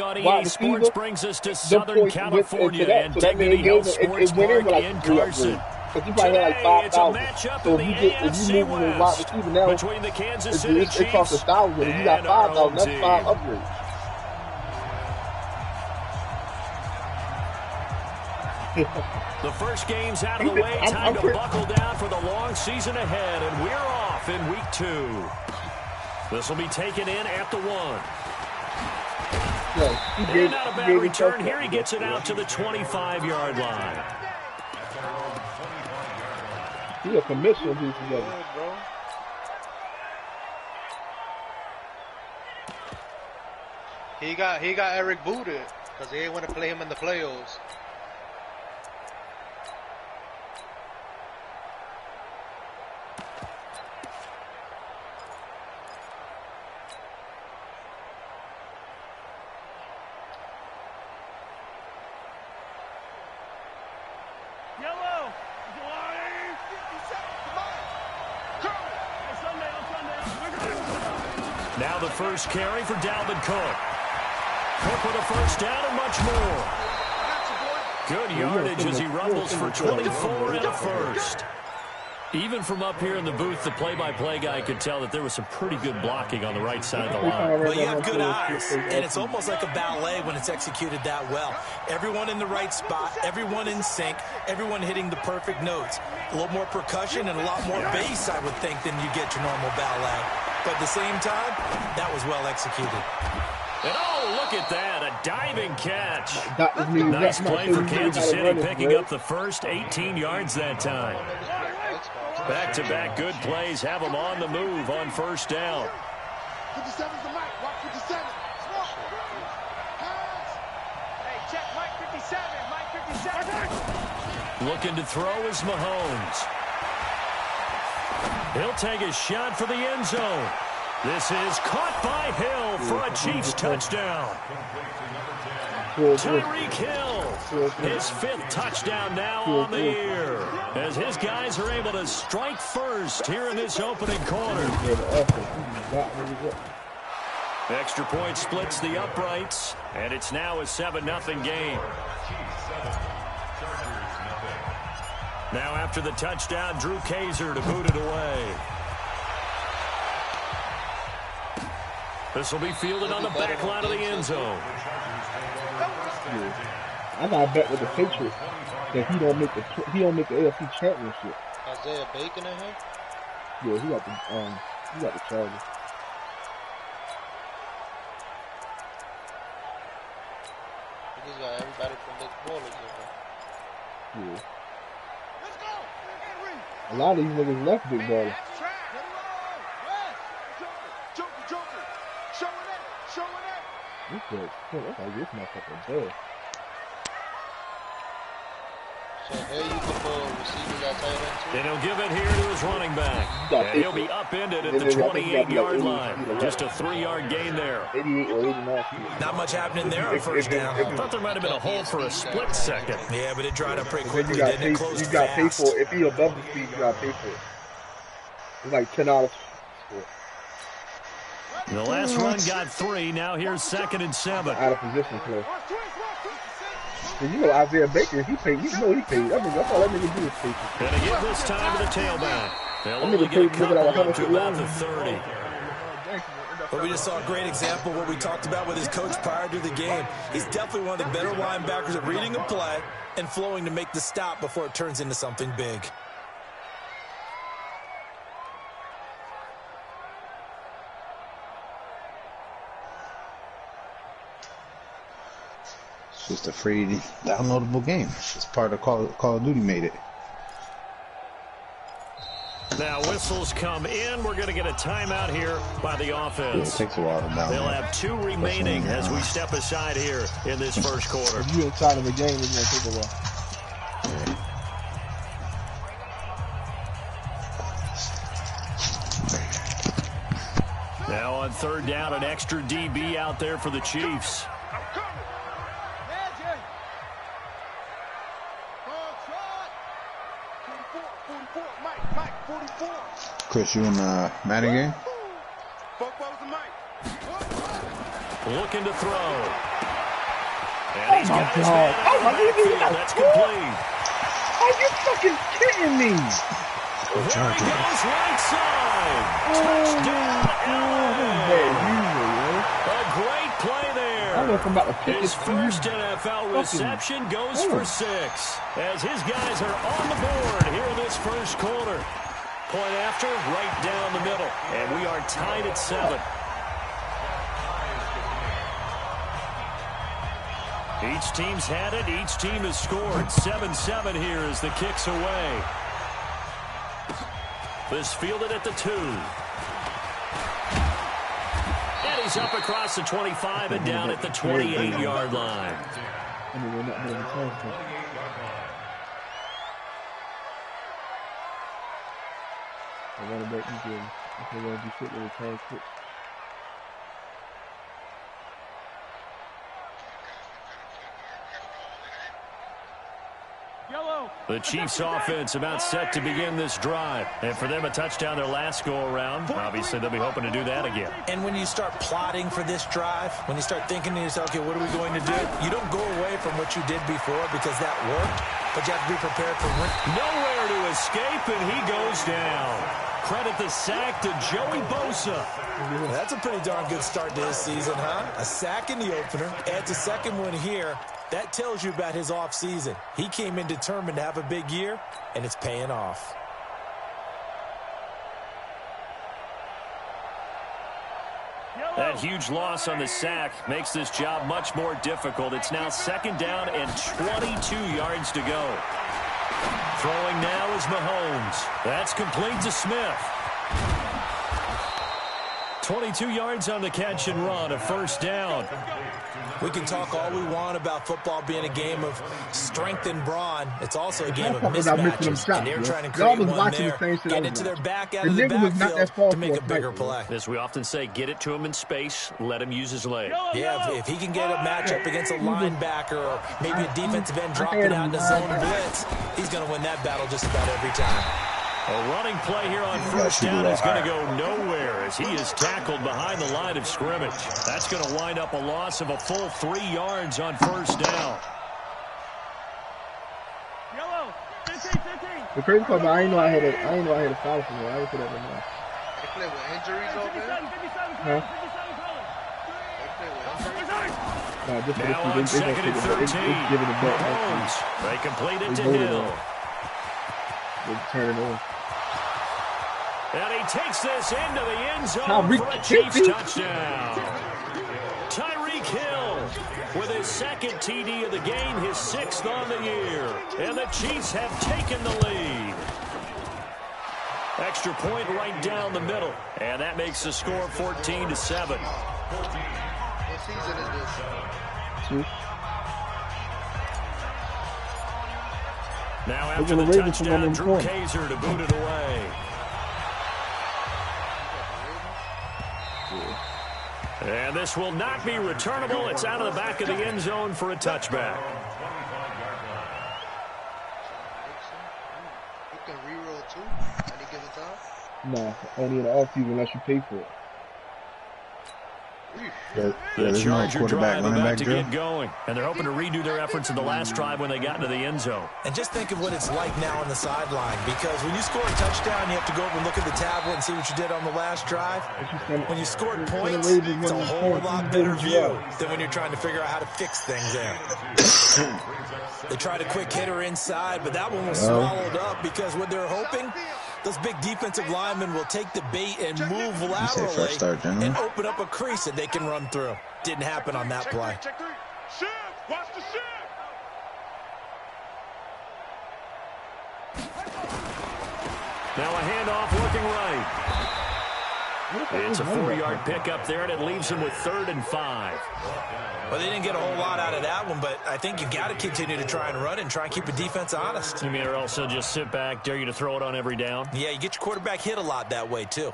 everybody. EA Sports brings us to Southern California and Dignity Health Sports Park in Carson. Today, it's a matchup in the AFC West between the Kansas City Chiefs and our home team. The first game's out of the way. Time to buckle down for the long season ahead, and we're off in week 2. This will be taken in at the 1. And not a bad return here. He gets it out to the 25-yard line. He a commission piece together. He got Eric booted because they didn't want to play him in the playoffs. Now the first carry for Dalvin Cook. Cook with a first down and much more. Good yardage as he rumbles for 24 and a first. Even from up here in the booth, the play-by-play guy could tell that there was some pretty good blocking on the right side of the line. Well, you have good eyes, and it's almost like a ballet when it's executed that well. Everyone in the right spot, everyone in sync, everyone hitting the perfect notes. A little more percussion and a lot more bass, I would think, than you get your normal ballet. But at the same time, that was well executed. And oh, look at that, a diving catch. Nice play for Kansas City, picking up the first 18 yards that time. Back-to-back good plays have them on the move on first down. 57's the mic. Watch 57. Hey, check Mike 57. Mike 57. Looking to throw is Mahomes. He'll take a shot for the end zone. This is caught by Hill for a Chiefs touchdown. Tyreek Hill, his 5th touchdown now on the year, as his guys are able to strike first here in this opening quarter. Extra point splits the uprights, and it's now a 7-0 game. Now after the touchdown, Drew Kaiser to boot it away. This will be fielded on the back line of the end zone. I got to bet with the Patriots that he don't make the AFC Championship. Isaiah Bacon in here? Yeah, he got the Chargers. He just got everybody from Nick Ballers in here. Yeah. A lot of these niggas left Big Baller. Okay, that's like this motherfucker dead. So here you can go receivers at tight end too. And he'll give it here to his running back. And he'll be upended at the 28-yard line. Just a 3-yard gain there. 88 or 89. Not much happening there on first down. I thought there might have been a hold for a split second. Yeah, but it dried up pretty quickly, didn't it? Closed you got to pay for it. If you're above the speed, you got to pay for it. It's like $10 for it. The last run got 3. Now here's 2nd and 7. Out of position play. And you know Isaiah Baker, he paid. You know he paid. That's all that nigga do is pay. And to give this time to the tailback. They'll only get a couple up to about the 30. But we just saw a great example of what we talked about with his coach prior to the game. He's definitely one of the better linebackers at reading a play and flowing to make the stop before it turns into something big. Just a free downloadable game. It's part of Call of Duty made it. Now whistles come in. We're going to get a timeout here by the offense. Yeah, it takes a while to download. They'll have 2 remaining as we step aside here in this first quarter. If you're inside of the game, it's going to take a while. Now on 3rd down, an extra DB out there for the Chiefs. Chris, you in the Madden game? Looking to throw. And he's got his man out of the backfield. That's complete. Are you fucking kidding me? There he goes right side. Touchdown, LA. A great play there. I don't know if I'm about to pick his first NFL reception goes for 6. As his guys are on the board here in this first quarter. Point after, right down the middle. And we are tied at 7. Each team's had it. Each team has scored. 7-7 here as the kick's away. This fielded at the 2. And he's up across the 25 and down at the 28-yard line. I want to make you good. I want to be quick with the time quick. The Chiefs offense about set to begin this drive. And for them, a touchdown their last go-around. Obviously, they'll be hoping to do that again. And when you start plotting for this drive, when you start thinking to yourself, okay, what are we going to do? You don't go away from what you did before because that worked, but you have to be prepared for nowhere to escape, and he goes down. Credit the sack to Joey Bosa. That's a pretty darn good start to his season, huh? A sack in the opener, adds a second one here. That tells you about his offseason. He came in determined to have a big year, and it's paying off. That huge loss on the sack makes this job much more difficult. It's now 2nd down and 22 yards to go. Throwing now is Mahomes. That's complete to Smith. 22 yards on the catch and run, a first down. We can talk all we want about football being a game of strength and brawn. It's also a game of mismatches. And they're trying to create one there, get it to their back out of the backfield to make a bigger play. As we often say, get it to him in space, let him use his leg. Yeah, if he can get a matchup against a linebacker or maybe a defensive end dropping out in the zone blitz, he's going to win that battle just about every time. A running play here on first down is going to go nowhere as he is tackled behind the line of scrimmage. That's going to wind up a loss of a full 3 yards on first down. Yellow, 15. The crazy part, I didn't know I had a foul for me. I didn't put that in there. They play with injuries over there? Huh? They play with injuries? Now on 2nd and 13. Mahomes. They complete it to Hill. They turn it on. And he takes this into the end zone for a Chiefs touchdown. Tyreek Hill with his 2nd TD of the game, his 6th on the year. And the Chiefs have taken the lead. Extra point right down the middle. And that makes the score 14-7. What season is this? 2. Now after the touchdown, Drew Kaiser to boot it away. And this will not be returnable. It's out of the back of the end zone for a touchback. You can reroll too, any given time? No, only in the offseason unless you pay for it. The Charger drive about to get going, and they're hoping to redo their efforts in the last drive when they got into the end zone. And just think of what it's like now on the sideline, because when you score a touchdown, you have to go over and look at the tablet and see what you did on the last drive. When you scored points, it's a whole lot better view than when you're trying to figure out how to fix things there. They tried a quick hitter inside, but that one was swallowed up because what they're hoping, those big defensive linemen will take the bait and move laterally and open up a crease that they can run through. Didn't happen on that play. Shift, watch the shift. Now a handoff looking right. It's a 4-yard pickup there, and it leaves them with 3rd and 5. Well, they didn't get a whole lot out of that one, but I think you've got to continue to try and run and try and keep the defense honest. You mean or also just sit back, dare you to throw it on every down? Yeah, you get your quarterback hit a lot that way, too.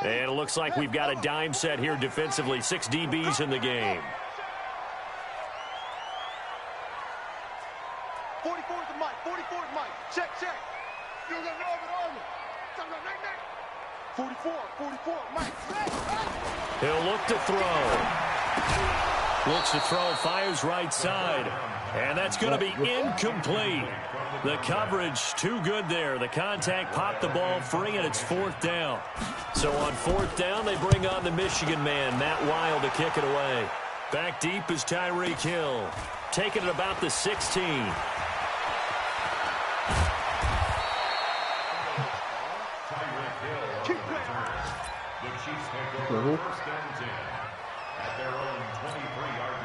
And it looks like we've got a dime set here defensively. 6 DBs in the game. 44 is the mic. 44 is mic. Check. You got no other armor. He'll look to throw. Looks to throw, fires right side. And that's going to be incomplete. The coverage too good there. The contact popped the ball free, and it's 4th down. So on 4th down, they bring on the Michigan man, Matt Wild, to kick it away. Back deep is Tyreek Hill. Taking it about the 16. The Chiefs take over first and 10 at their own 23-yard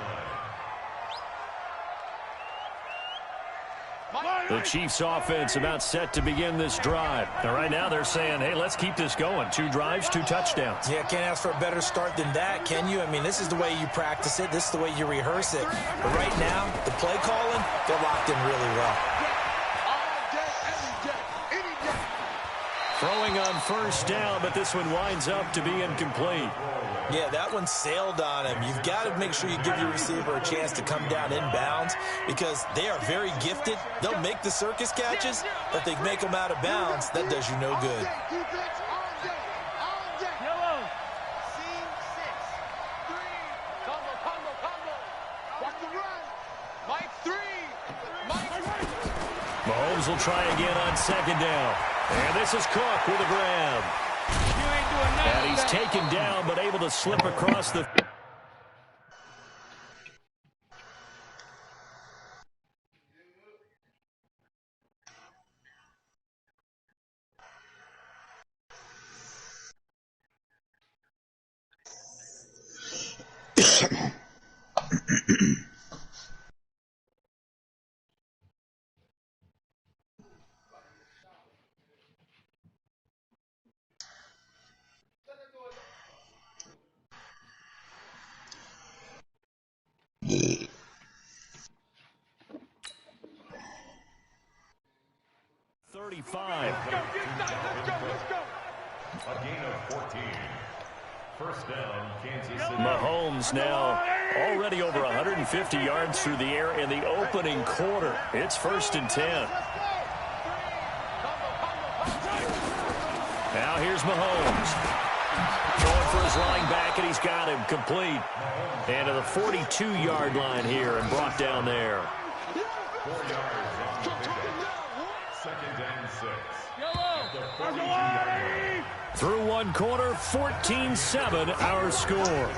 line. The Chiefs offense about set to begin this drive. And right now they're saying, hey, let's keep this going. 2 drives, 2 touchdowns. Yeah, can't ask for a better start than that, can you? I mean, this is the way you practice it. This is the way you rehearse it. But right now, the play calling, they're locked in really well. Throwing on first down, but this one winds up to be incomplete. Yeah, that one sailed on him. You've got to make sure you give your receiver a chance to come down inbounds because they are very gifted. They'll make the circus catches, but if they make them out of bounds, that does you no good. Mahomes will try again on 2nd down. And this is Cook with a grab. And he's taken down, but able to slip across the... A gain of 14. First down, Kansas City. Mahomes now already over 150 yards through the air in the opening quarter. It's 1st and 10. Now here's Mahomes. Going for his line back, and he's got him complete. And to the 42-yard line here and brought down there. 4 yards on the pickup. 2nd and 6. The 42-yard line. Through one quarter, 14-7 our score.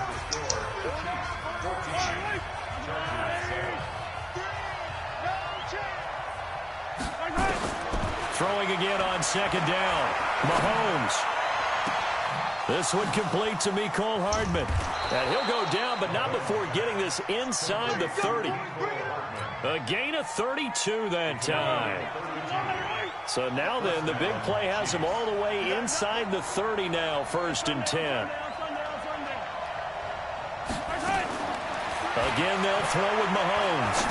Throwing again on 2nd down. Mahomes. This one complete to Mecole Hardman. And he'll go down, but not before getting this inside the 30. A gain of 32 that time. So now then, the big play has him all the way inside the 30 now, 1st and 10. Again, they'll throw with Mahomes.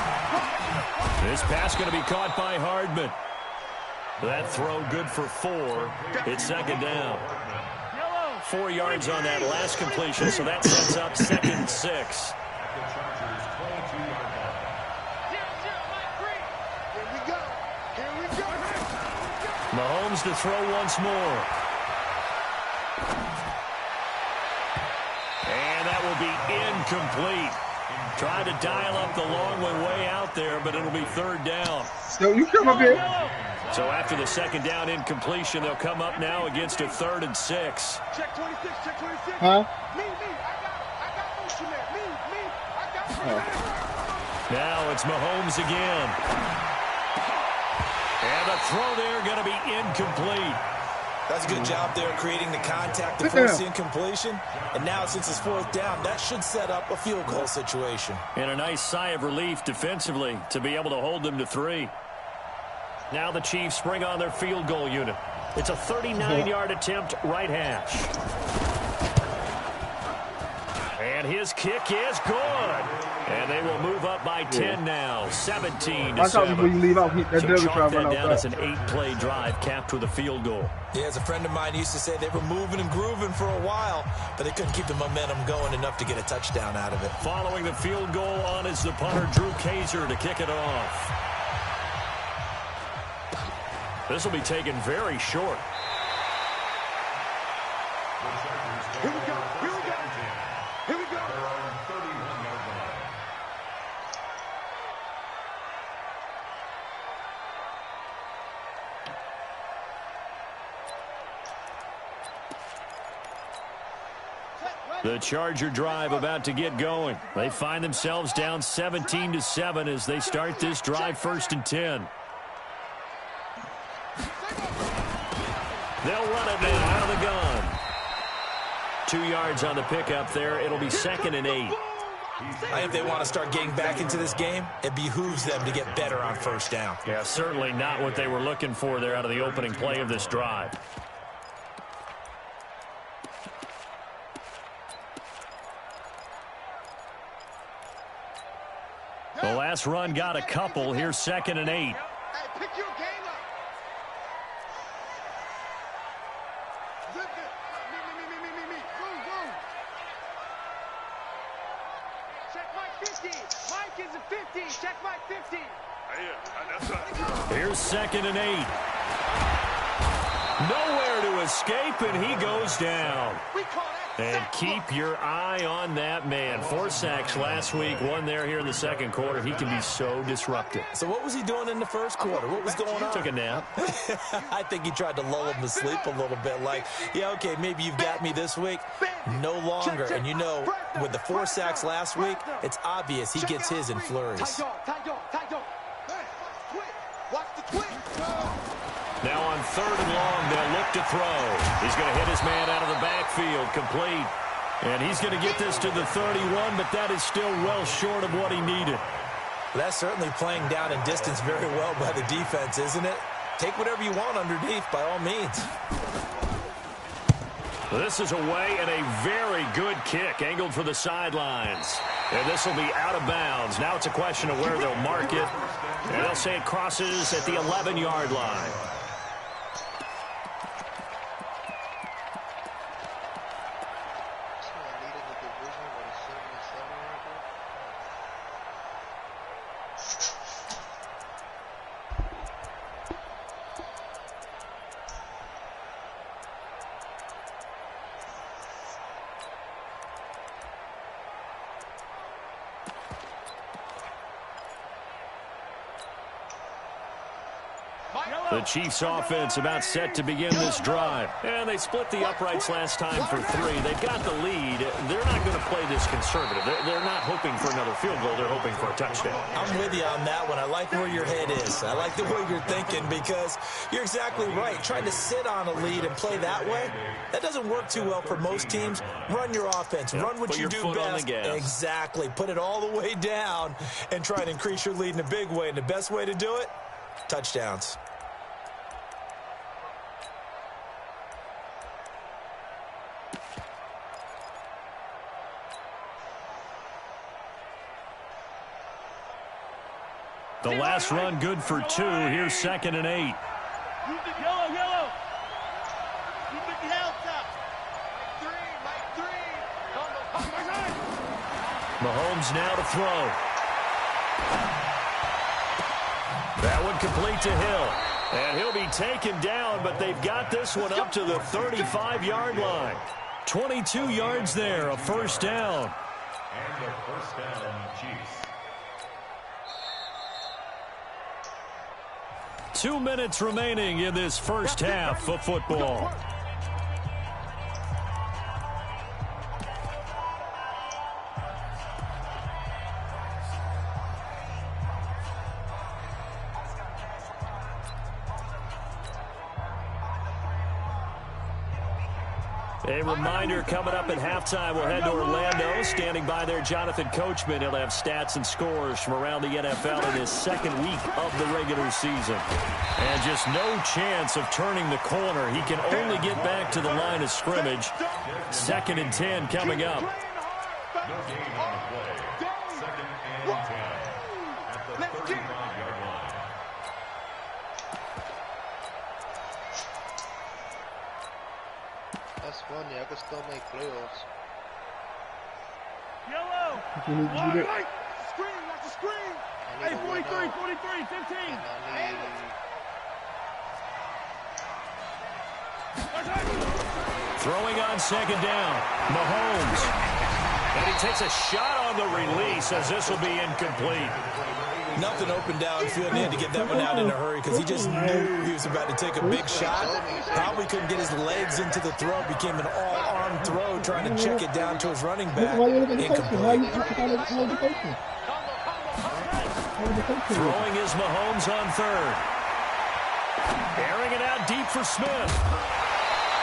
This pass going to be caught by Hardman. That throw good for 4. It's 2nd down. 4 yards on that last completion, so that sets up 2nd and 6. Mahomes to throw once more. And that will be incomplete. Trying to dial up the long one way out there, but it'll be 3rd down. So you come up here. So after the 2nd down incompletion, they'll come up now against a 3rd and 6. Check 26, check 26. Huh? Me. I got motion there. Me. I got motion. Now it's Mahomes again. And the throw there going to be incomplete. That's a good job there creating the contact, the first incompletion. And now since it's 4th down, that should set up a field goal situation. And a nice sigh of relief defensively to be able to hold them to 3. Now the Chiefs bring on their field goal unit. It's a 39-yard attempt, right hash. And his kick is good. And they will move up by 10 now, 17-7. I thought before you leave out, that So Derby chalk try that run down as outside. an 8-play drive capped with a field goal. Yeah, as a friend of mine used to say, they were moving and grooving for a while, but they couldn't keep the momentum going enough to get a touchdown out of it. Following the field goal on is the punter, Drew Kaiser, to kick it off. This will be taken very short. Here we go. Here we go. Here we go. They're on 31-yard line. The Charger drive about to get going. They find themselves down 17-7 as they start this drive 1st and 10. They'll run it now out of the gun. 2 yards on the pickup there. It'll be 2nd and 8. I think they want to start getting back into this game. It behooves them to get better on 1st down. Yeah, certainly not what they were looking for there out of the opening play of this drive. The last run got a couple. Here's 2nd and 8. Hey, pick your game up. Good. Me. Go. Check Mike 50. Mike is a 50. Check Mike 50. Here's 2nd and 8. Nowhere to escape, and he goes down. We call that And keep your eye on that man. 4 sacks last week, 1 there here in the 2nd quarter. He can be so disruptive. So what was he doing in the 1st quarter? What was going on? Took a nap. I think he tried to lull him to sleep a little bit. Like, yeah, okay, maybe you've got me this week. No longer. And you know, with the 4 sacks last week, it's obvious he gets his in flurries. Watch the twitch. Now on 3rd and long, they'll look to throw. He's going to hit his man out of the backfield, complete. And he's going to get this to the 31, but that is still well short of what he needed. That's certainly playing down in distance very well by the defense, isn't it? Take whatever you want underneath, by all means. This is away and a very good kick, angled for the sidelines. And this will be out of bounds. Now it's a question of where they'll mark it. And they'll say it crosses at the 11-yard line. The Chiefs offense about set to begin this drive. And they split the uprights last time for 3. They've got the lead. They're not going to play this conservative. They're not hoping for another field goal. They're hoping for a touchdown. I'm with you on that one. I like where your head is. I like the way you're thinking because you're exactly right. Trying to sit on a lead and play that way, that doesn't work too well for most teams. Run your offense. Run what you do best. Exactly. Put it all the way down and try to increase your lead in a big way. And the best way to do it, touchdowns. The last run good for 2. Here's 2nd and 8. Yellow. Keep it health up. Mike 3. Mahomes now to throw. That one complete to Hill. And he'll be taken down, but they've got this one up to the 35-yard line. 22 yards there, a 1st down. And a 1st down, Chiefs. 2 minutes remaining in this first half of football. A reminder, coming up at halftime, we'll head to Orlando. Standing by there, Jonathan Coachman. He'll have stats and scores from around the NFL in his 2nd week of the regular season. And just no chance of turning the corner. He can only get back to the line of scrimmage. 2nd and 10 coming up. No gain on the play. 2nd and 10 at the 35-yard line. That's funny. I could still make playoffs. Yellow. Right. Screen. Watch the screen. Hey, 43, 15. I need... Throwing on second down, Mahomes. And he takes a shot on the release as this will be incomplete. Nothing open downfield. He had to get that one out in a hurry because he just knew he was about to take a big shot. Probably couldn't get his legs into the throw. Became an all-arm throw trying to check it down to his running back. Incomplete. Throwing is Mahomes on third. Airing it out deep for Smith.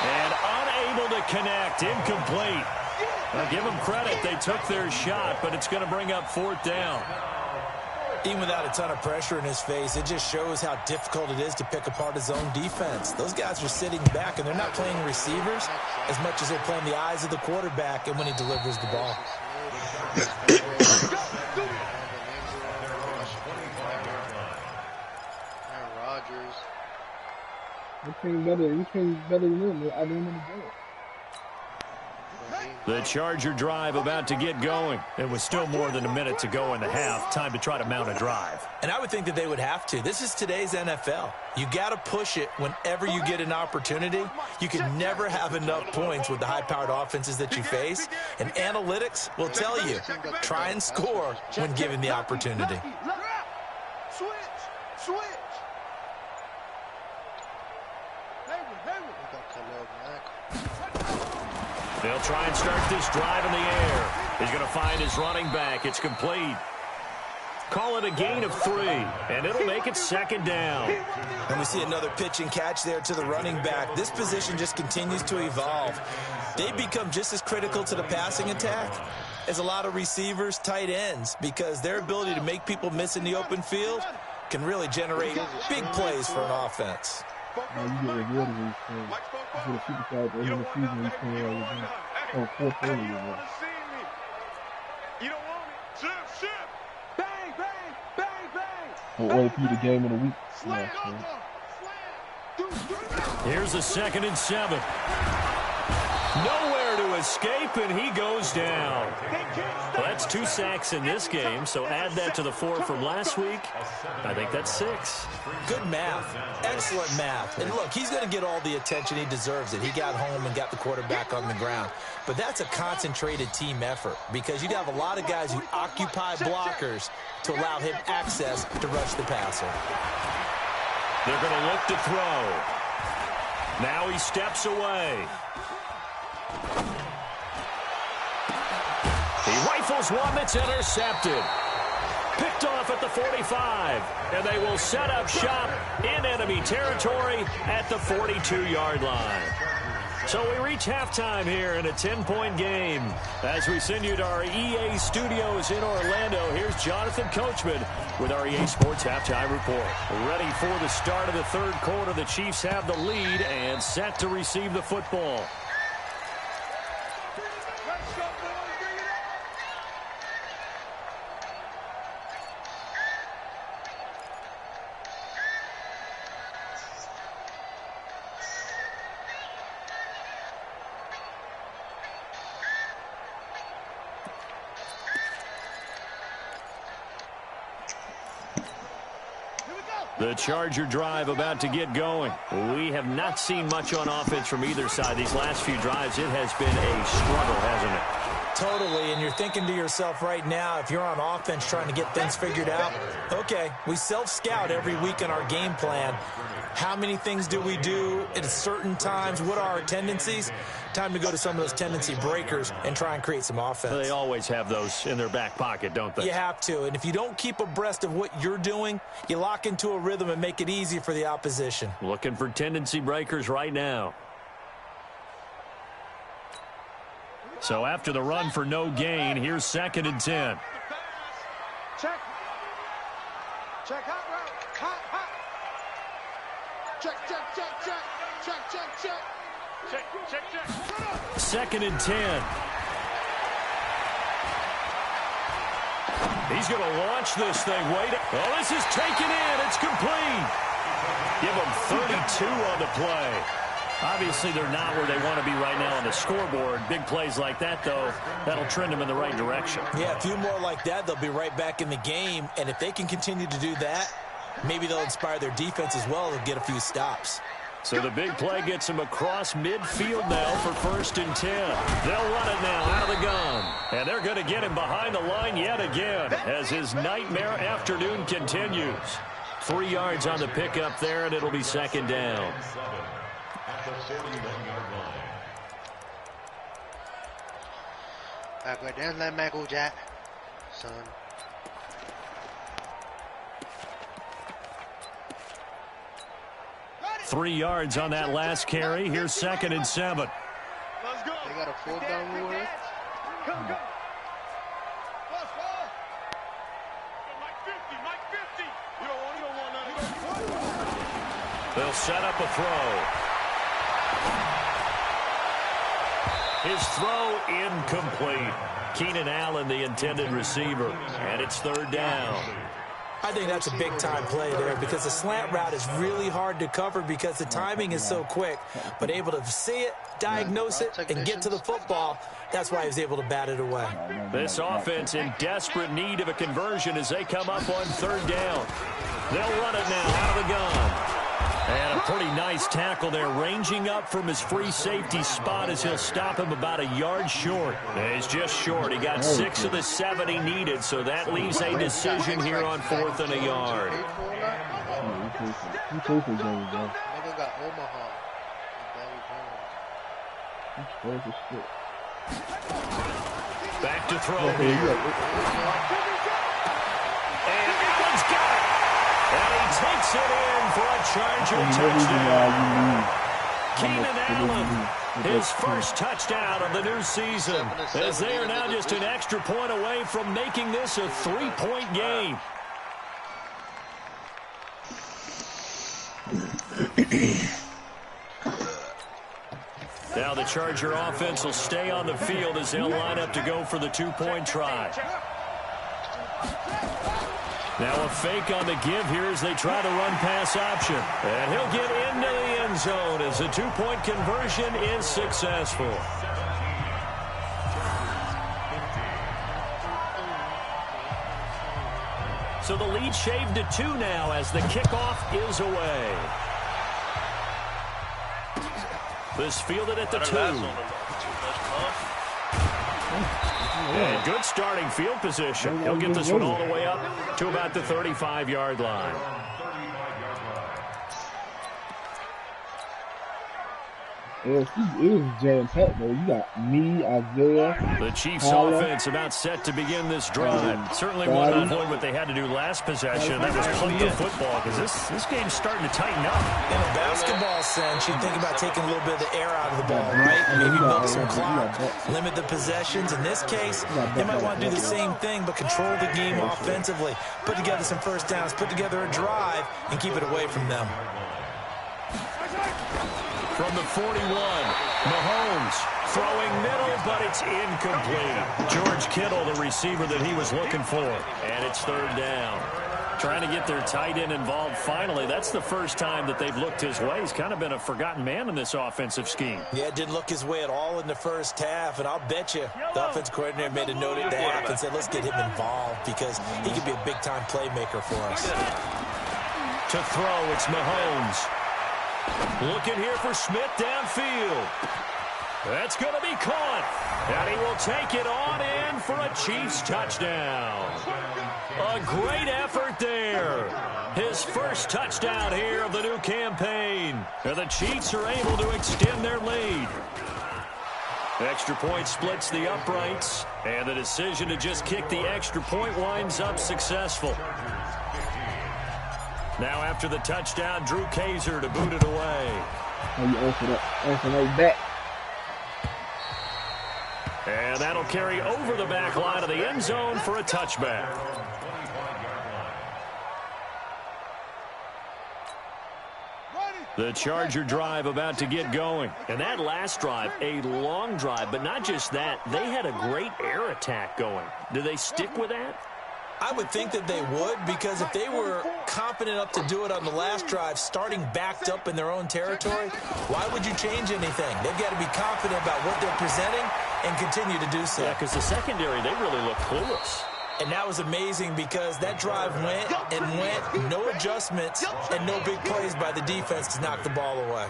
And unable to connect. Incomplete. I'll give them credit. They took their shot, but it's going to bring up fourth down. Even without a ton of pressure in his face, it just shows how difficult it is to pick apart his own defense. Those guys are sitting back, and they're not playing receivers as much as they're playing the eyes of the quarterback and when he delivers the ball. Rodgers. You playing better than them. I don't want to do it. The Charger drive about to get going. It was still more than a minute to go in the half. Time to try to mount a drive. And I would think that they would have to. This is today's NFL. You got to push it whenever you get an opportunity. You can never have enough points with the high-powered offenses that you face. And analytics will tell you, try and score when given the opportunity. Switch. They'll try and start this drive in the air. He's going to find his running back. It's complete. Call it a gain of 3, and it'll make it second down. And we see another pitch and catch there to the running back. This position just continues to evolve. They become just as critical to the passing attack as a lot of receivers, tight ends, because their ability to make people miss in the open field can really generate big plays for an offense. Now you get rewarded when you play. For the superstar at the end of the season, you play all again. Oh, 440 you know. You don't want it. Ship. Bang. Or order for you the game of the week. Here's a 2nd and 7. Nowhere to escape, and he goes down. Well, that's 2 sacks in this game, so add that to the 4 from last week. I think that's 6. Good math. Excellent math. And look, he's going to get all the attention. He deserves it. He got home and got the quarterback on the ground. But that's a concentrated team effort because you'd have a lot of guys who occupy blockers to allow him access to rush the passer. They're going to look to throw. Now he steps away. He rifles one that's intercepted. Picked off at the 45. And they will set up shop in enemy territory at the 42-yard line. So we reach halftime here in a 10-point game. As we send you to our EA studios in Orlando, here's Jonathan Coachman with our EA Sports Halftime Report. Ready for the start of the third quarter. The Chiefs have the lead and set to receive the football. The Charger drive about to get going. We have not seen much on offense from either side. These last few drives, it has been a struggle, hasn't it? Totally, and you're thinking to yourself right now, if you're on offense trying to get things figured out, okay, we self-scout every week in our game plan. How many things do we do at certain times? What are our tendencies? Time to go to some of those tendency breakers and try and create some offense. They always have those in their back pocket, don't they? You have to, and if you don't keep abreast of what you're doing, you lock into a rhythm and make it easy for the opposition. Looking for tendency breakers right now. So after the run for no gain, here's 2nd and 10. Check hot route. Hot. Check. 2nd and 10. He's going to launch this thing. Wait. Oh, this is taken in. It's complete. Give him 32 on the play. Obviously, they're not where they want to be right now on the scoreboard. Big plays like that, though, that'll trend them in the right direction. Yeah, a few more like that, they'll be right back in the game. And if they can continue to do that, maybe they'll inspire their defense as well and get a few stops. So the big play gets him across midfield now for 1st and 10. They'll run it now out of the gun. And they're going to get him behind the line yet again as his nightmare afternoon continues. 3 yards on the pickup there, and it'll be 2nd down. Back right there, let Michael Jack, son. Three yards on that last carry. Here's 2nd and 7. Let's go. They got a 4th down rule here. Come. Mike 50, Mike 50. You don't want none. They'll set up a throw. His throw incomplete. Keenan Allen, the intended receiver. And it's 3rd down. I think that's a big-time play there because the slant route is really hard to cover because the timing is so quick. But able to see it, diagnose it, and get to the football, that's why he was able to bat it away. This offense in desperate need of a conversion as they come up on 3rd down. They'll run it now out of the gun. And a pretty nice tackle there, ranging up from his free safety spot as he'll stop him about a yard short. And he's just short. He got 6 of the 7 he needed, so that leaves a decision here on 4th and a yard. Nigga got Omaha. Back to throw here. And Allen's got it. And he takes it in for a Charger touchdown. Keenan Allen, his first touchdown of the new season, as they are now just an extra point away from making this a 3-point game. Now the Charger offense will stay on the field as they'll line up to go for the 2-point try. Now a fake on the give here as they try to run pass option. And he'll get into the end zone as the 2-point conversion is successful. So the lead shaved to 2 now as the kickoff is away. This fielded at the 2. And good starting field position. He'll get this one all the way up to about the 35-yard line. It was jam-packed, though. You got me, Isaiah. The Chiefs offense about set to begin this drive. Certainly want to avoid what they had to do last possession. That was punt the football because this game's starting to tighten up. In a basketball sense, you think about taking a little bit of the air out of the ball, right? Maybe milk some clock, limit the possessions. In this case, they might want to do the same thing but control the game offensively. Put together some first downs, put together a drive, and keep it away from them. From the 41, Mahomes throwing middle, but it's incomplete. George Kittle, the receiver that he was looking for. And it's 3rd down. Trying to get their tight end involved finally. That's the first time that they've looked his way. He's kind of been a forgotten man in this offensive scheme. Yeah, it didn't look his way at all in the first half, and I'll bet you the offense coordinator made a note at the half and said, let's get him involved because he could be a big-time playmaker for us. To throw, it's Mahomes. Looking here for Smith downfield. That's going to be caught. And he will take it on in for a Chiefs touchdown. A great effort there. His first touchdown here of the new campaign. And the Chiefs are able to extend their lead. Extra point splits the uprights. And the decision to just kick the extra point winds up successful. Now after the touchdown, Drew Kaiser to boot it away. Oh, you open that back. And that'll carry over the back line of the end zone for a touchback. The Charger drive about to get going. And that last drive, a long drive, but not just that. They had a great air attack going. Do they stick with that? I would think that they would, because if they were confident enough to do it on the last drive, starting backed up in their own territory, why would you change anything? They've got to be confident about what they're presenting and continue to do so. Yeah, because the secondary, they really look clueless. And that was amazing because that drive went and went, no adjustments and no big plays by the defense to knock the ball away.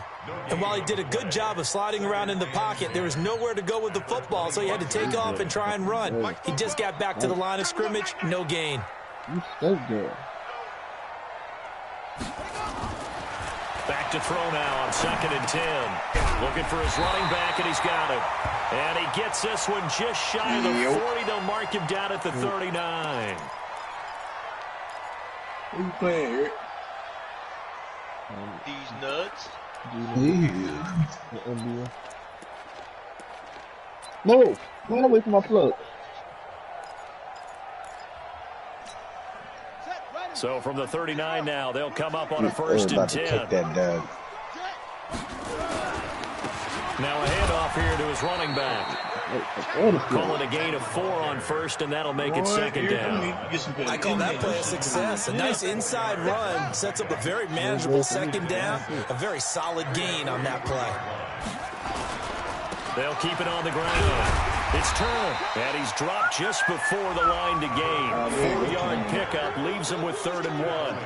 And while he did a good job of sliding around in the pocket, there was nowhere to go with the football, so he had to take off and try and run. He just got back to the line of scrimmage, no gain. You so good. Back to throw now on 2nd and 10. Looking for his running back, and he's got him. And he gets this one just shy of the 40. They'll mark him down at the 39. Who you playing, Eric? These nuts. No, run away from my plug. So from the 39 now, they'll come up on a 1st and 10. Take that, Doug. Now a handoff here to his running back. Call it a gain of 4 on 1st, and that'll make it 2nd down. I call that play a success. A nice inside run sets up a very manageable 2nd down. A very solid gain on that play. They'll keep it on the ground. It's Turner, and he's dropped just before the line to gain. 4-yard pickup leaves him with 3rd and 1.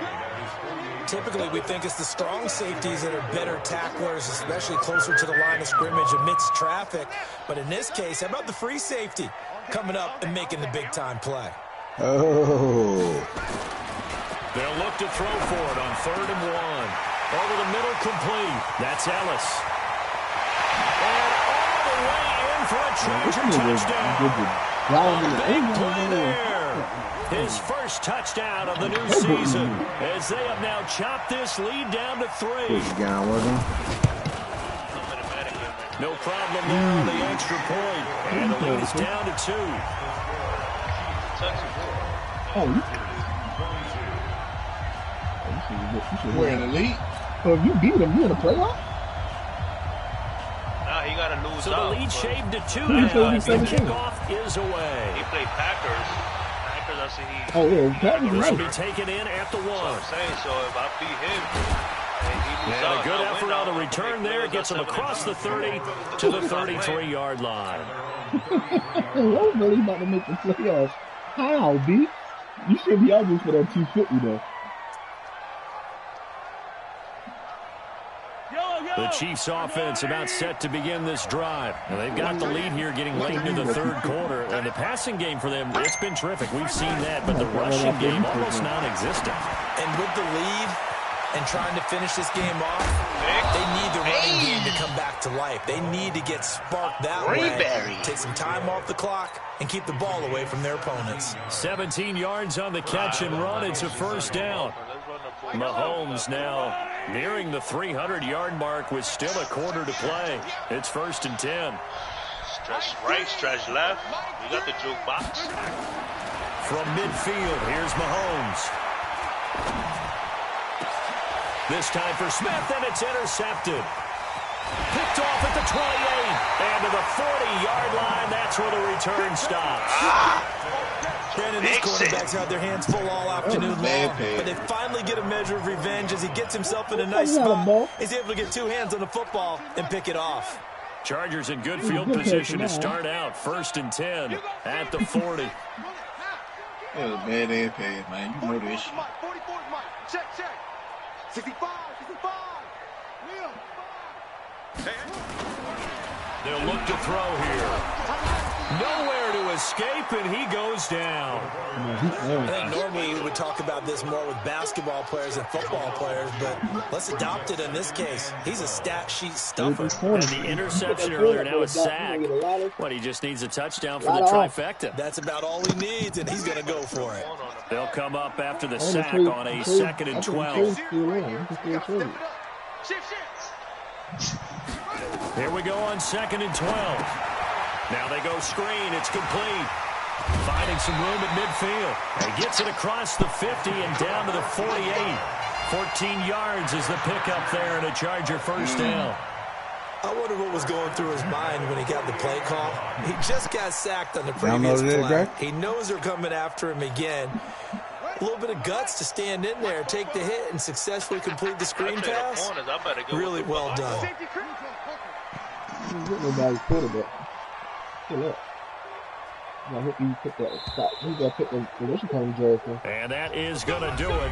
Typically, we think it's the strong safeties that are better tacklers, especially closer to the line of scrimmage amidst traffic. But in this case, how about the free safety coming up and making the big-time play? Oh. They'll look to throw for it on 3rd and 1. Over the middle, complete. That's Ellis. And all the way in for a Trojan touchdown. Big play there. His first touchdown of the new season as they have now chopped this lead down to 3. No problem there on the extra point. And the lead is down to 2. We're in the lead. Oh, if you beat him, you in the playoff? Nah, he got to lose So out. the lead shaved to 2 now as the kickoff is away. He played Packers. That's what he. Oh, yeah, that was This will right. be taken in at the 1. I'm saying, so if I beat him, And a good effort on the return there. Gets him across the 30 to the 33-yard line. Nobody about to make the playoffs. How, B? You should be out for that 250, though. The Chiefs offense about set to begin this drive. And they've got the lead here getting late into the 3rd quarter. And the passing game for them, it's been terrific. We've seen that, but the rushing game almost non-existent. And with the lead and trying to finish this game off, they need the running game to come back to life. They need to get sparked that way, take some time off the clock, and keep the ball away from their opponents. 17 yards on the catch and run. It's a 1st down. Mahomes now nearing the 300-yard mark with still a quarter to play. It's 1st and 10. Stretch right, stretch left. We got the jukebox. From midfield, here's Mahomes. This time for Smith, and it's intercepted. Picked off at the 28. And to the 40-yard line, that's where the return stops. Brandon, these quarterbacks had their hands full all afternoon long, but they finally get a measure of revenge as he gets himself in a nice spot. He's able to get 2 hands on the football and pick it off. Chargers in good field position to start out. 1st and 10 at the 40. That was a bad ass pass, man. You know this shit. 44 Mike. Check. 65. They'll look to throw here. Nowhere to escape, and he goes down. I think normally we would talk about this more with basketball players and football players, but let's adopt it in this case. He's a stat sheet stuffer. And the interception earlier, now a sack. What, he just needs a touchdown for the trifecta. That's about all he needs, and he's going to go for it. They'll come up after the sack on a 2nd and 12. Here we go on 2nd and 12. Now they go screen. It's complete. Finding some room at midfield. And gets it across the 50 and down to the 48. 14 yards is the pickup there and a Charger 1st down. I wonder what was going through his mind when he got the play call. He just got sacked on the previous play. He knows they're coming after him again. A little bit of guts to stand in there, take the hit, and successfully complete the screen pass. Really well done. I hope you put that stop. You gotta put the position kind of jersey. And that is going to do it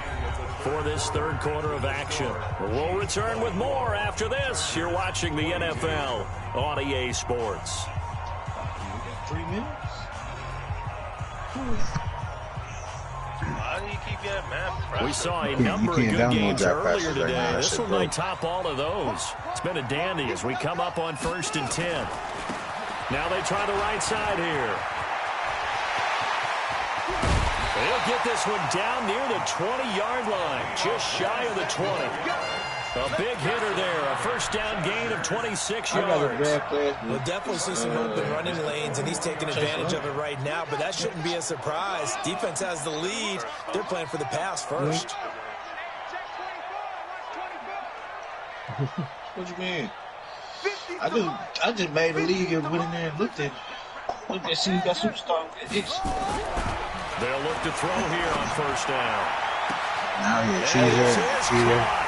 for this third quarter of action. We'll return with more after this. You're watching the NFL on EA Sports. 3 minutes? Why do you keep getting mad? We saw a number of good games earlier today. Right, this one might top all of those. It's been a dandy as we come up on 1st and 10. Now they try the right side here. They'll get this one down near the 20-yard line, just shy of the 20. A big hitter there, a first down gain of 26 yards. We'll definitely see some open running lanes, and he's taking advantage of it right now, but that shouldn't be a surprise. Defense has the lead. They're playing for the pass first. What you mean? I just made a league and went in there and looked at it. See, you got superstar. They'll look to throw here on first down. Now here, cheater.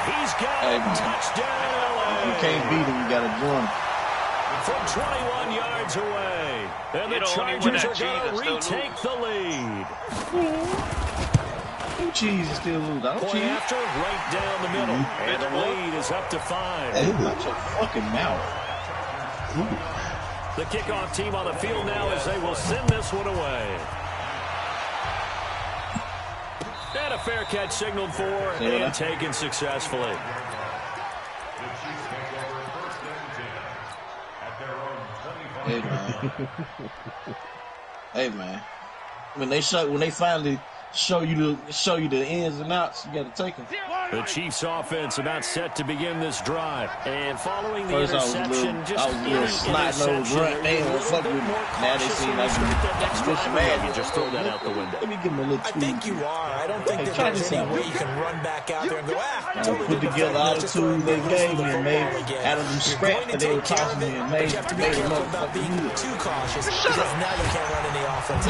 He's got a touchdown, LA. You can't beat him, you gotta join him. From 21 yards away. And the Chargers are going to retake the lead. Who cheese is still lose? I don't Point cheese. after, right down the middle. And the lead is up to 5. Hey, watch your fucking mouth. The kickoff team on the field now as they will send this one away. And a fair catch signaled for and taken successfully. Hey man. Hey man. When they finally show you the ins and outs, you gotta take them. The Chiefs offense about set to begin this drive. And following the interception, I was a little snot-nosed runt. They ain't fuck with me. Now they seem like you just throw that out the window. Let me give them a little tweet. I think you are. I don't think that there's any way you can run back out there and go, put together all the tools they gave me and made out of them scraps that they were tossing me and made them up. About being too cautious because now you can't run any offense.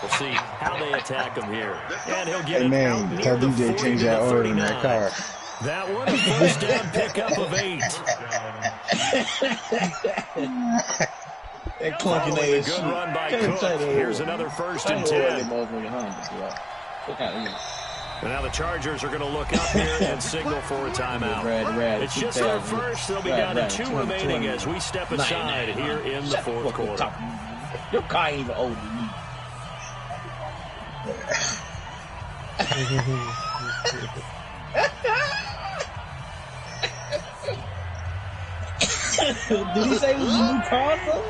We'll see how they attack him here. And he'll get it out near tell the DJ change that oil in that car. That one, a first down pickup of 8. That clunking ass Good shit. run by Cook. Here's another 1st and 10. And now the Chargers are going to look up here and signal for a timeout. It's just their first. They'll be down to 2 remaining as we step aside here in the fourth quarter. Your car ain't even old than me. Did he say it was a new car, though?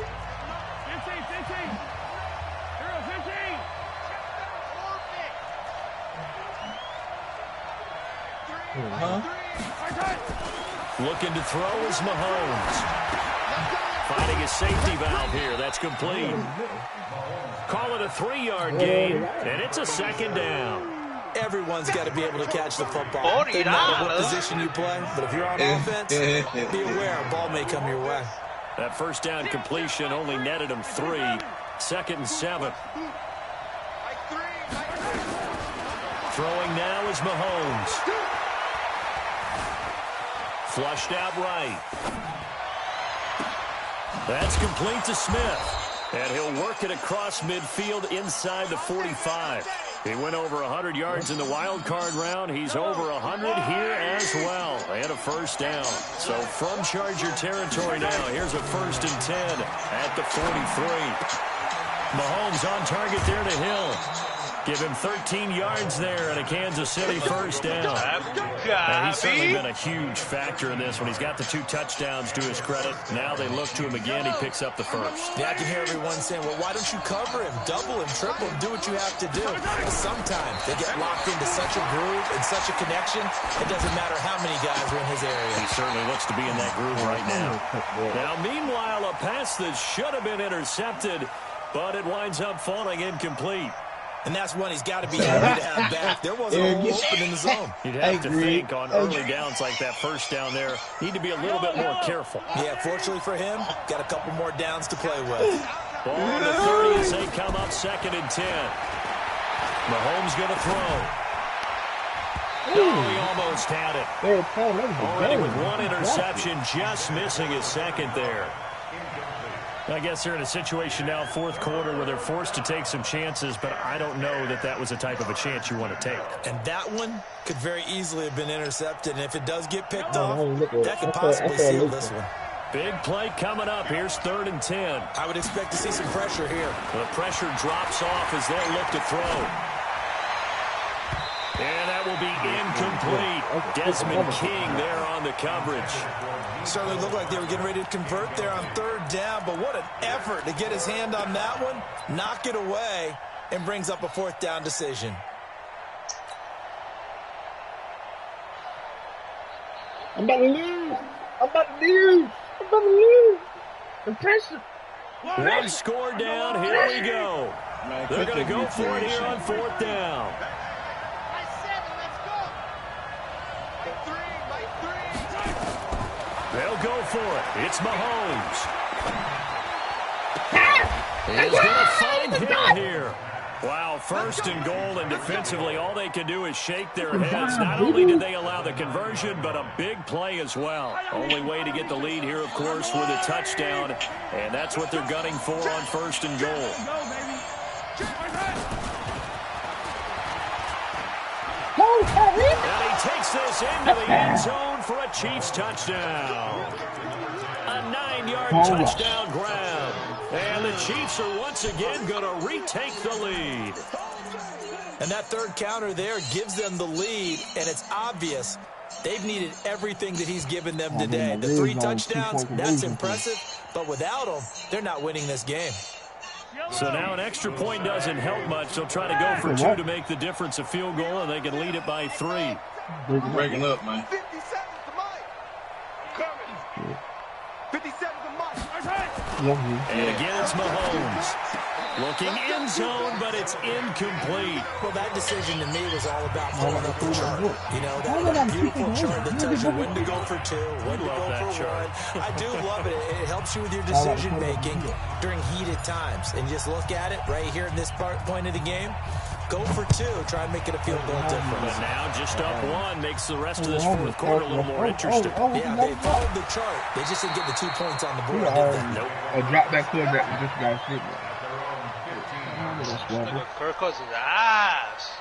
15. Looking to throw is Mahomes. Finding a safety valve here. That's complete. Call it a 3-yard gain, and it's a second down. Everyone's got to be able to catch the football. Doesn't matter what position you play, but if you're on offense, be aware a ball may come your way. That first down completion only netted him 3. 2nd and 7. Throwing now is Mahomes. Flushed out right. That's complete to Smith. And he'll work it across midfield inside the 45. He went over 100 yards in the wild card round. He's over 100 here as well. And a first down. So from Charger territory now, here's a 1st and 10 at the 43. Mahomes on target there to Hill. Give him 13 yards there and a Kansas City first down. And he's certainly been a huge factor in this when he's got the 2 touchdowns to his credit. Now they look to him again. He picks up the first. Yeah, I can hear everyone saying, well, why don't you cover him, double him, triple him, do what you have to do. But sometimes they get locked into such a groove and such a connection, it doesn't matter how many guys are in his area. He certainly looks to be in that groove right now. Now, meanwhile, a pass that should have been intercepted, but it winds up falling incomplete. And that's one he's got to be happy to have back. There wasn't a hole open in the zone. You'd have to think on early downs like that first down there, need to be a little bit more careful. Yeah, fortunately for him, got a couple more downs to play with. Ball on the 30 as they come up 2nd and 10. Mahomes going to throw. Oh, he almost had it. Already with 1 interception, just missing his 2nd there. I guess they're in a situation now, fourth quarter, where they're forced to take some chances, but I don't know that that was the type of a chance you want to take. And that one could very easily have been intercepted, and if it does get picked off, that could possibly seal this one. Big play coming up. Here's 3rd and 10. I would expect to see some pressure here. The pressure drops off as they'll look to throw. And that will be incomplete. Desmond King there on the coverage. Certainly looked like they were getting ready to convert there on 3rd down, but what an effort to get his hand on that one, knock it away, and brings up a 4th down decision. I'm about to lose. The pressure. One score down. Here we go. They're going to go for it here on 4th down. They'll go for it. It's Mahomes. He's going to find him here. Wow, 1st and goal, and defensively all they can do is shake their heads. Not only did they allow the conversion, but a big play as well. Only way to get the lead here, of course, with a touchdown, and that's what they're gunning for on 1st and goal. And he takes this into the end zone for a Chiefs touchdown. A 9-yard touchdown grab. And the Chiefs are once again going to retake the lead. And that 3rd counter there gives them the lead, and it's obvious they've needed everything that he's given them today. The 3 touchdowns, that's impressive, but without them, they're not winning this game. So now an extra point doesn't help much. They'll try to go for 2 to make the difference a field goal, and they can lead it by 3. Breaking up, man. 57 to Mike. And again, it's Mahomes. Looking end zone, but it's incomplete. Well, that decision to me was all about pulling up the chart. You know, that beautiful chart that tells you when to go for 2, when to go for 1. I do love it. It helps you with your decision-making during heated times. And just look at it right here in this point of the game. Go for 2. Try and make it a field goal difference. But now just up 1 makes the rest of this 4th quarter a little more interesting. Yeah, they followed the chart. They just didn't get the 2 points on the board, did they? Nope. A drop back quarterback just got hit. Kirk Cousins' ass.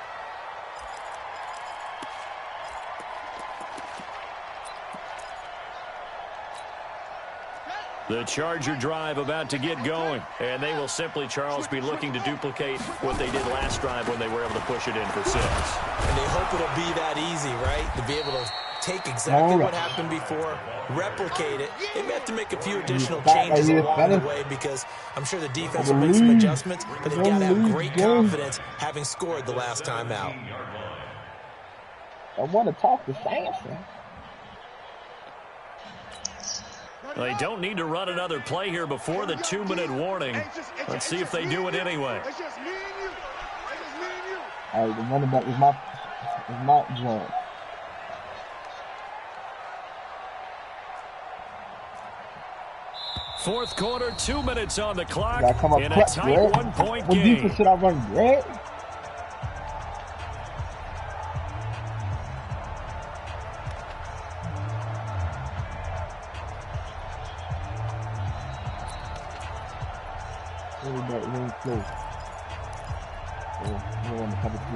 The Charger drive about to get going. And they will simply, Charles, be looking to duplicate what they did last drive when they were able to push it in for 6. And they hope it'll be that easy, right? To be able to take exactly what happened before, replicate it. They may have to make a few additional changes along the way because I'm sure the defense will make some adjustments, but they've got to have great confidence having scored the last time out. I want to talk to Samson. They don't need to run another play here before the 2-minute warning. Let's see if they do it anyway. All right, the running back is my job. Fourth quarter, 2 minutes on the clock in a tight 1-point What game. defense should I run, Greg?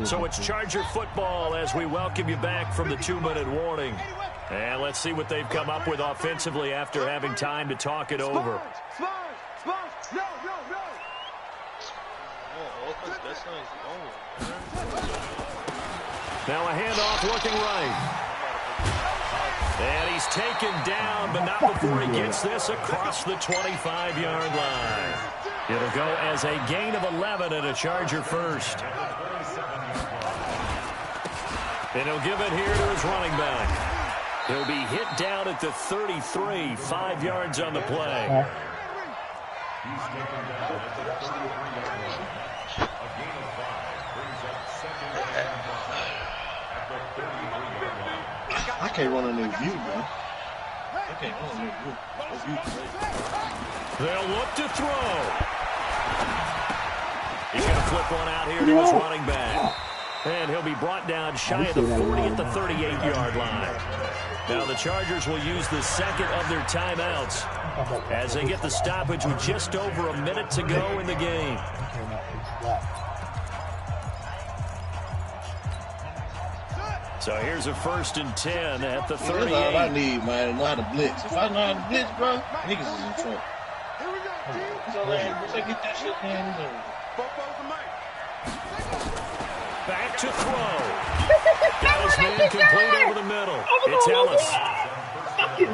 So it's Charger football as we welcome you back from the 2-minute warning. And let's see what they've come up with offensively after having time to talk it over. Now a handoff looking right. And he's taken down, but not before he gets this across the 25-yard line. It'll go as a gain of 11 and a Charger first. And he'll give it here to his running back. He'll be hit down at the 33, 5 yards on the play. He's taken down at the 33-yard line. A gain of 5 brings up 2nd and 5 at the 33-yard line. I can't run a new view, man. I can't run a new view. They'll look to throw. He's going to flip one out here to his running back. And he'll be brought down shy of the 40 at the 38-yard line. Now the Chargers will use the second of their timeouts. as they get the stoppage with just over a minute to go in the game. So here's a 1st and 10 at the 38. That's all I need, man. To know how to blitz. If I know how to blitz, bro, niggas is in trouble. So let's get that shit down. Back to throw. Got his man complete over the middle. It's Ellis.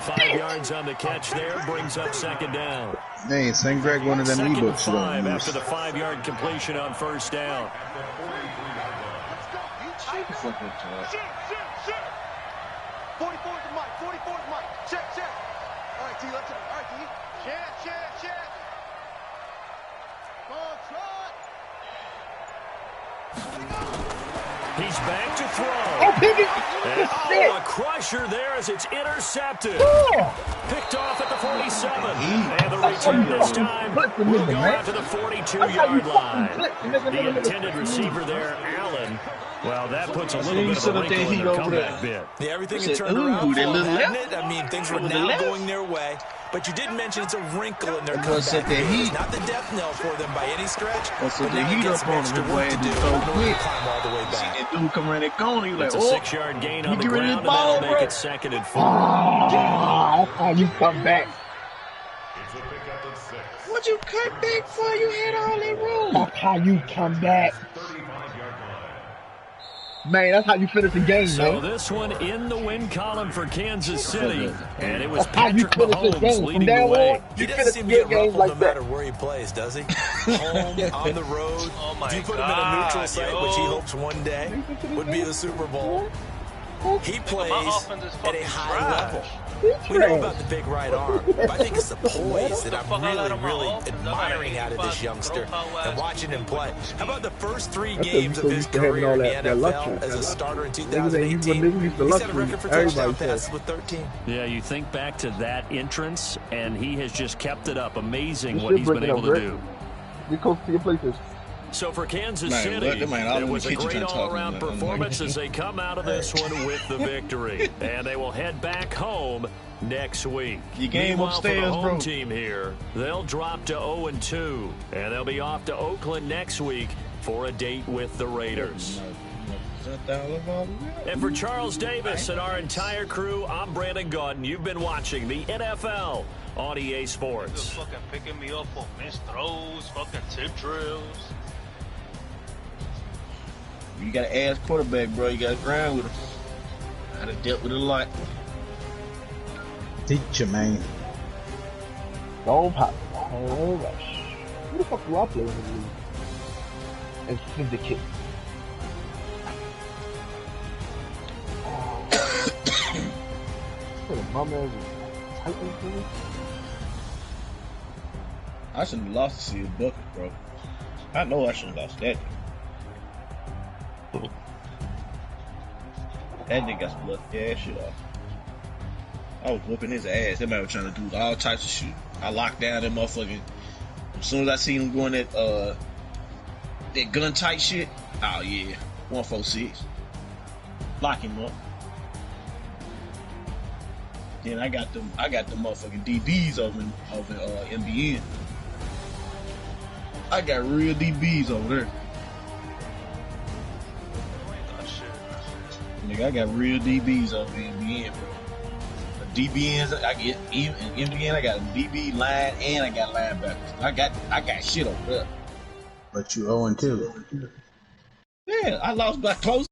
5 yards on the catch there, brings up 2nd down. Hey, St. Greg one of them 2nd and ebooks. 5 after the 5-yard completion on 1st down. 44 is Mike. 44 is Mike. Check. All right, T, let's go. All right, T. Check. He's back to throw. Oh, Piggy! And, a crusher there as it's intercepted. Picked off at the 47. And the return this time will go out to the 42-yard line. The intended receiver there, Allen. Well, that puts a little bit of a wrinkle in the comeback bit. Yeah, everything had turned around for them, hadn't it? I mean, things were now going their way. But you did mention it's a wrinkle in their comeback. It's not the death knell for them by any stretch. So the heat up on him way to do so quick. Climb all the way back. See that dude come around that corner, you like, It's a 6-yard gain on the ground, and that'll make it 2nd and 4. That's how you come back. What'd you cut back for? You had all that room. That's how you come back. Man, that's how you finish the game, So man. this one in the win column for Kansas City, and it was That's how you Patrick finish this Mahomes game. From leading now the way. on, He you doesn't finish seem the to get game ruffled like no that. matter where he plays, does he? Home, on the road. Oh my Do you put him in God, a neutral site, yo. which he hopes one day would be the Super Bowl? He plays at a high level. We know about the big right arm, but I think it's the poise that I'm really admiring out of this youngster and watching him play. How about the first 3 games of his career in the NFL as a starter in 2018? He set a record for touchdown passes with 13. Yeah, you think back to that entrance, and he has just kept it up. Amazing what he's been able to do. You close to your places. So for Kansas Man, City, it was a kitchen great talking all-around about it. performance as they come out of this one with the victory. And they will head back home next week. Your game Meanwhile, upstairs, for the home bro. team here, they'll drop to 0-2, and they'll be off to Oakland next week for a date with the Raiders. And for Charles Davis and our entire crew, I'm Brandon Gauton. You've been watching the NFL on EA Sports. You're fucking picking me up for missed throws, fucking tip drills. You got to ask quarterback, bro. You got to grind with him. I done dealt with it a lot. Teacher, man. Don't pop. All right. Who the fuck do I play in the league? And Syndicate. What a bum ass Titans game? I shouldn't have lost to see his bucket, bro. I know I shouldn't have lost that. That nigga got some blood ass shit off. I was whooping his ass. That man was trying to do all types of shit. I locked down that motherfucking. As soon as I seen him going that gun tight shit, oh yeah, 146. Lock him up. Then I got them motherfucking DBs over in NBN. I got real DBs over there. Nigga, I got real DBs over in NBN, bro. The DBNs, I get in NBN, I got a DB line and I got linebackers. I got shit over there. But you 0-2. Yeah, I lost by close.